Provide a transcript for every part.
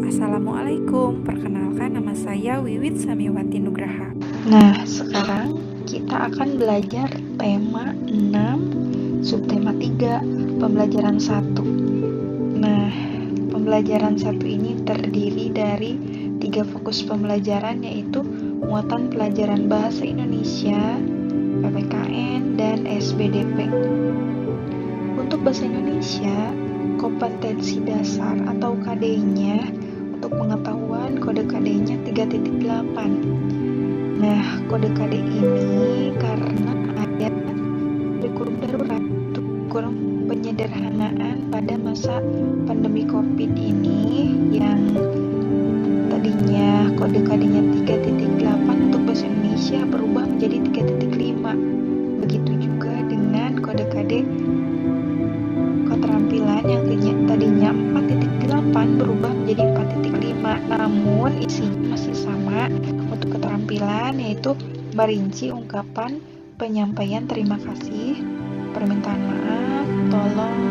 Assalamualaikum, perkenalkan nama saya Wiwit Samiwati Nugraha. Nah, sekarang kita akan belajar tema 6, subtema 3, pembelajaran 1. Nah, pembelajaran 1 ini terdiri dari 3 fokus pembelajaran, yaitu muatan pelajaran bahasa Indonesia, PPKN, dan SBDP. Untuk bahasa Indonesia, kompetensi dasar atau KD-nya untuk pengetahuan kode KD-nya 3.8. Nah, kode KD ini karena ada kurikulum darurat untuk penyederhanaan pada masa pandemi COVID ini yang tadinya kode KD-nya 3.8 untuk bahasa Indonesia berubah menjadi 3.5. Begitu juga dengan kode KD keterampilan yang tadinya 4.8 berubah menjadi 4.5, namun isinya masih sama. Untuk keterampilan yaitu merinci ungkapan penyampaian terima kasih, permintaan maaf, tolong,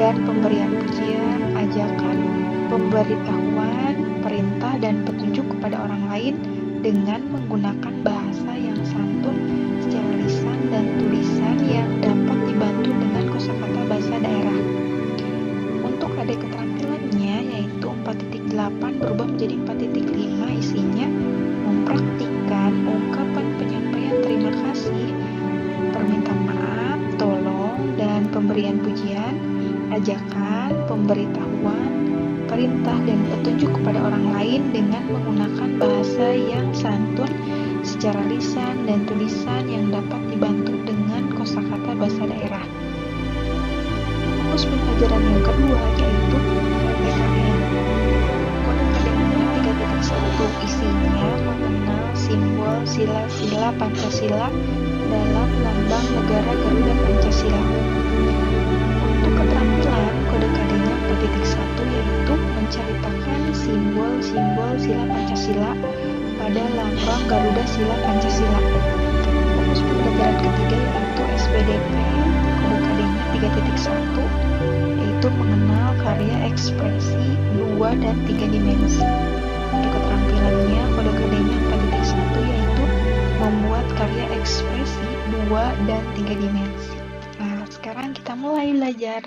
dan pemberian pujian, ajakan, pemberitahuan, perintah, dan petunjuk kepada orang lain dengan menggunakan bahasa yang santun secara lisan dan tulisan yang dapat dibantu dengan kosakata bahasa daerah. Untuk KD keterampilannya yaitu 4.8 berubah menjadi 4.5, isinya mempraktikkan ungkapan penyampaian terima kasih, permintaan maaf, tolong, dan pemberian pujian, ajakan, pemberitahuan, perintah, dan petunjuk kepada orang lain dengan menggunakan bahasa yang santun secara lisan dan tulisan yang dapat dibantu dengan kosakata bahasa daerah. Fokus pembelajaran yang kedua yaitu PPKN. Kode KD-nya 3.1, isinya mengenal simbol sila-sila Pancasila dalam lambang negara Garuda Pancasila. Untuk keterampilan, kode KD-nya 4.1 yaitu menceritakan simbol-simbol sila Pancasila pada lambang Garuda Sila Pancasila. Fokus pembelajaran ketiga yaitu SBDP. Kode KD-nya 3.1 yaitu mengenal karya ekspresi 2 dan 3 dimensi. Untuk keterampilannya, kode KD-nya 4.1 yaitu membuat karya ekspresi 2 dan 3 dimensi. Nah, sekarang kita mulai belajar.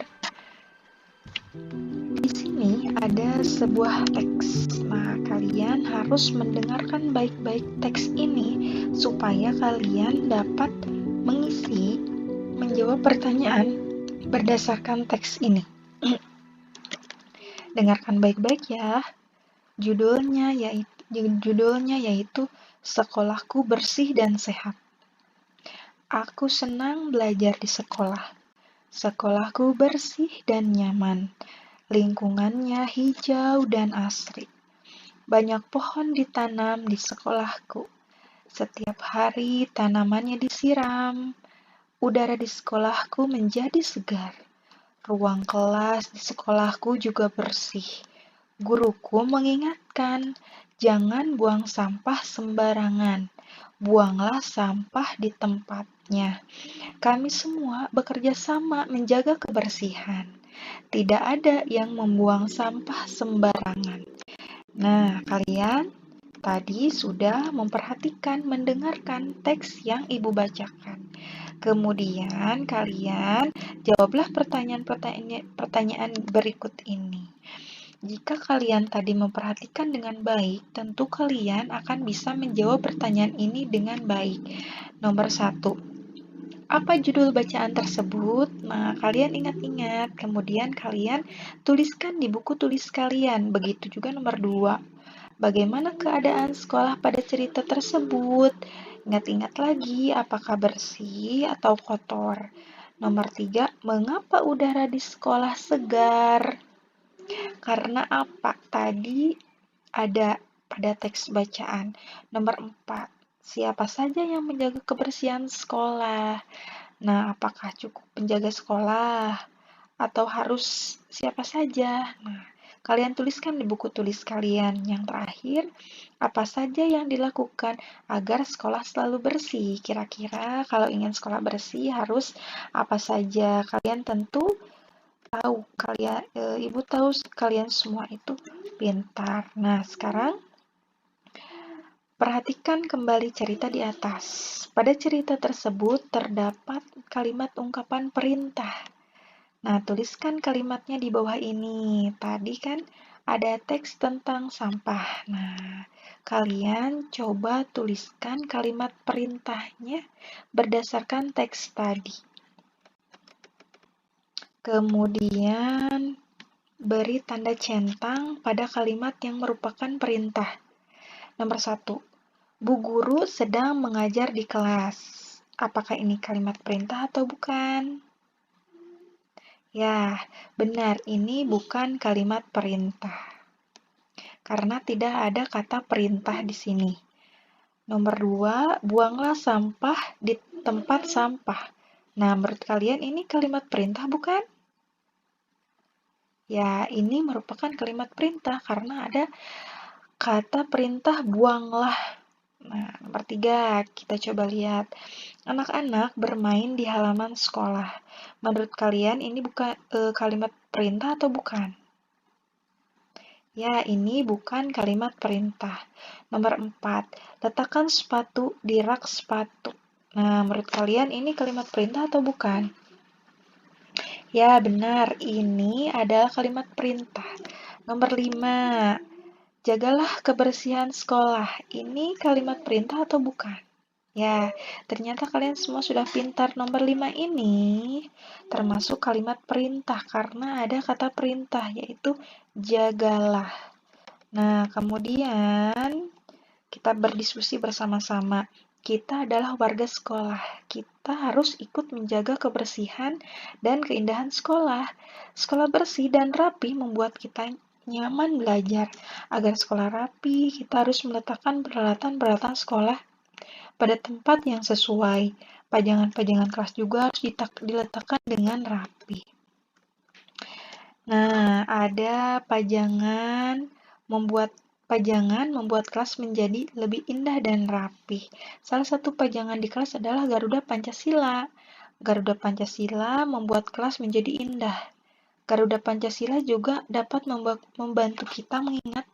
Di sini ada sebuah teks. Nah, kalian harus mendengarkan baik-baik teks ini supaya kalian dapat menjawab pertanyaan berdasarkan teks ini. Dengarkan baik-baik ya. Judulnya yaitu Sekolahku Bersih dan Sehat. Aku senang belajar di sekolah. Sekolahku bersih dan nyaman. Lingkungannya hijau dan asri. Banyak pohon ditanam di sekolahku. Setiap hari tanamannya disiram. Udara di sekolahku menjadi segar. Ruang kelas di sekolahku juga bersih. Guruku mengingatkan, jangan buang sampah sembarangan. Buanglah sampah di tempatnya. Kami semua bekerja sama menjaga kebersihan. Tidak ada yang membuang sampah sembarangan. Nah, kalian tadi sudah mendengarkan teks yang Ibu bacakan. Kemudian kalian jawablah pertanyaan berikut ini. Jika kalian tadi memperhatikan dengan baik, tentu kalian akan bisa menjawab pertanyaan ini dengan baik. Nomor 1. Apa judul bacaan tersebut? Nah, kalian ingat-ingat. Kemudian kalian tuliskan di buku tulis kalian. Begitu juga nomor 2. Bagaimana keadaan sekolah pada cerita tersebut? Ingat-ingat lagi, apakah bersih atau kotor? Nomor 3, mengapa udara di sekolah segar? Karena apa? Tadi ada pada teks bacaan. Nomor 4, siapa saja yang menjaga kebersihan sekolah? Nah, apakah cukup penjaga sekolah? Atau harus siapa saja? Nah, kalian tuliskan di buku tulis kalian. Yang terakhir, apa saja yang dilakukan agar sekolah selalu bersih? Kira-kira kalau ingin sekolah bersih harus apa saja? Kalian tentu tahu, Ibu tahu kalian semua itu pintar. Nah, sekarang perhatikan kembali cerita di atas. Pada cerita tersebut terdapat kalimat ungkapan perintah. Nah, tuliskan kalimatnya di bawah ini. Tadi kan ada teks tentang sampah. Nah, kalian coba tuliskan kalimat perintahnya berdasarkan teks tadi. Kemudian, beri tanda centang pada kalimat yang merupakan perintah. Nomor 1. Bu guru sedang mengajar di kelas. Apakah ini kalimat perintah atau bukan? Ya, benar, ini bukan kalimat perintah. Karena tidak ada kata perintah di sini. Nomor 2, buanglah sampah di tempat sampah. Nah, menurut kalian ini kalimat perintah bukan? Ya, ini merupakan kalimat perintah karena ada kata perintah buanglah. Nah, nomor 3, kita coba lihat. Anak-anak bermain di halaman sekolah. Menurut kalian ini bukan kalimat perintah atau bukan? Ya, ini bukan kalimat perintah. Nomor 4, letakkan sepatu di rak sepatu. Nah, menurut kalian ini kalimat perintah atau bukan? Ya, benar. Ini adalah kalimat perintah. Nomor 5, jagalah kebersihan sekolah. Ini kalimat perintah atau bukan? Ya, ternyata kalian semua sudah pintar. Nomor 5 ini termasuk kalimat perintah karena ada kata perintah, yaitu jagalah. Nah, kemudian kita berdiskusi bersama-sama. Kita adalah warga sekolah. Kita harus ikut menjaga kebersihan dan keindahan sekolah. Sekolah bersih dan rapi membuat kita nyaman belajar. Agar sekolah rapi, kita harus meletakkan peralatan-peralatan sekolah pada tempat yang sesuai. Pajangan-pajangan kelas juga harus diletakkan dengan rapi. Nah, ada membuat kelas menjadi lebih indah dan rapi. Salah satu pajangan di kelas adalah Garuda Pancasila. Garuda Pancasila membuat kelas menjadi indah. Garuda Pancasila juga dapat membantu kita mengingat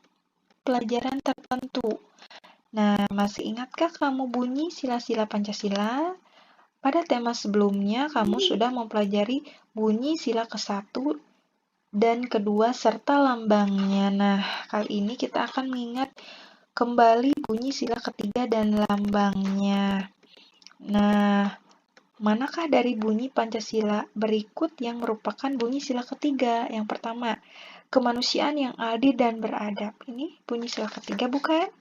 pelajaran tertentu. Nah, masih ingatkah kamu bunyi sila-sila Pancasila? Pada tema sebelumnya, kamu sudah mempelajari bunyi sila ke-1 dan kedua serta lambangnya. Nah, kali ini kita akan mengingat kembali bunyi sila ketiga dan lambangnya. Nah, manakah dari bunyi Pancasila berikut yang merupakan bunyi sila ketiga? Yang pertama, kemanusiaan yang adil dan beradab. Ini bunyi sila ketiga bukan?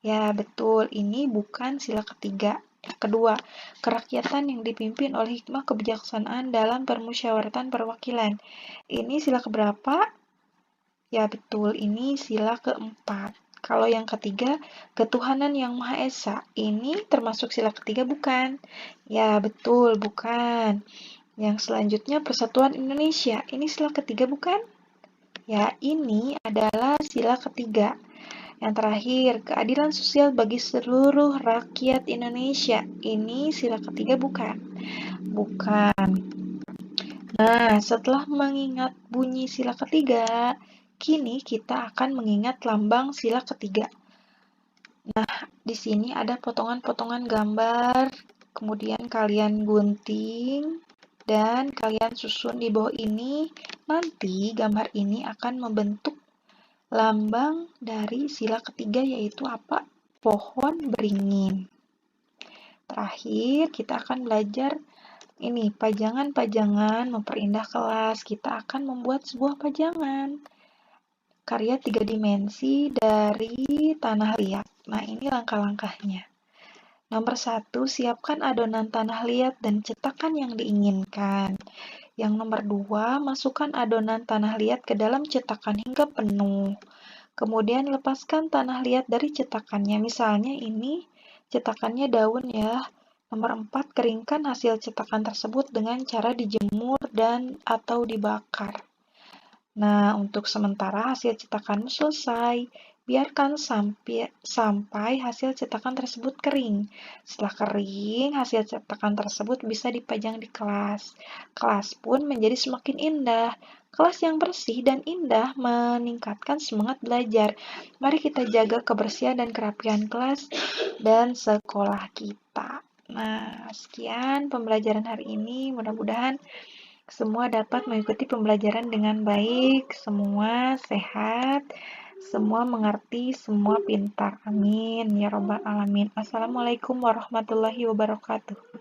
Ya, betul. Ini bukan sila ketiga. Yang kedua, kerakyatan yang dipimpin oleh hikmah kebijaksanaan dalam permusyawaratan perwakilan. Ini sila keberapa? Ya, betul. Ini sila keempat. Kalau yang ketiga, ketuhanan yang Maha Esa. Ini termasuk sila ketiga bukan? Ya, betul. Bukan. Yang selanjutnya, persatuan Indonesia. Ini sila ketiga bukan? Ya, ini adalah sila ketiga. Yang terakhir, keadilan sosial bagi seluruh rakyat Indonesia. Ini sila ketiga bukan? Bukan. Nah, setelah mengingat bunyi sila ketiga, kini kita akan mengingat lambang sila ketiga. Nah, di sini ada potongan-potongan gambar, kemudian kalian gunting, dan kalian susun di bawah ini. Nanti gambar ini akan membentuk lambang dari sila ketiga, yaitu apa? Pohon beringin. Terakhir, kita akan belajar ini, pajangan-pajangan memperindah kelas. Kita akan membuat sebuah pajangan. Karya 3 dimensi dari tanah liat. Nah, ini langkah-langkahnya. Nomor 1, siapkan adonan tanah liat dan cetakan yang diinginkan. Yang nomor 2, masukkan adonan tanah liat ke dalam cetakan hingga penuh. Kemudian lepaskan tanah liat dari cetakannya. Misalnya ini cetakannya daun ya. Nomor 4, keringkan hasil cetakan tersebut dengan cara dijemur dan atau dibakar. Nah, untuk sementara hasil cetakanmu selesai. Biarkan sampai hasil cetakan tersebut kering. Setelah kering, hasil cetakan tersebut bisa dipajang di kelas. Kelas pun menjadi semakin indah. Kelas yang bersih dan indah meningkatkan semangat belajar. Mari kita jaga kebersihan dan kerapihan kelas dan sekolah kita. Nah, sekian pembelajaran hari ini. Mudah-mudahan semua dapat mengikuti pembelajaran dengan baik, semua sehat, semua mengerti, semua pintar. Amin. Ya Rabbal Alamin. Assalamualaikum warahmatullahi wabarakatuh.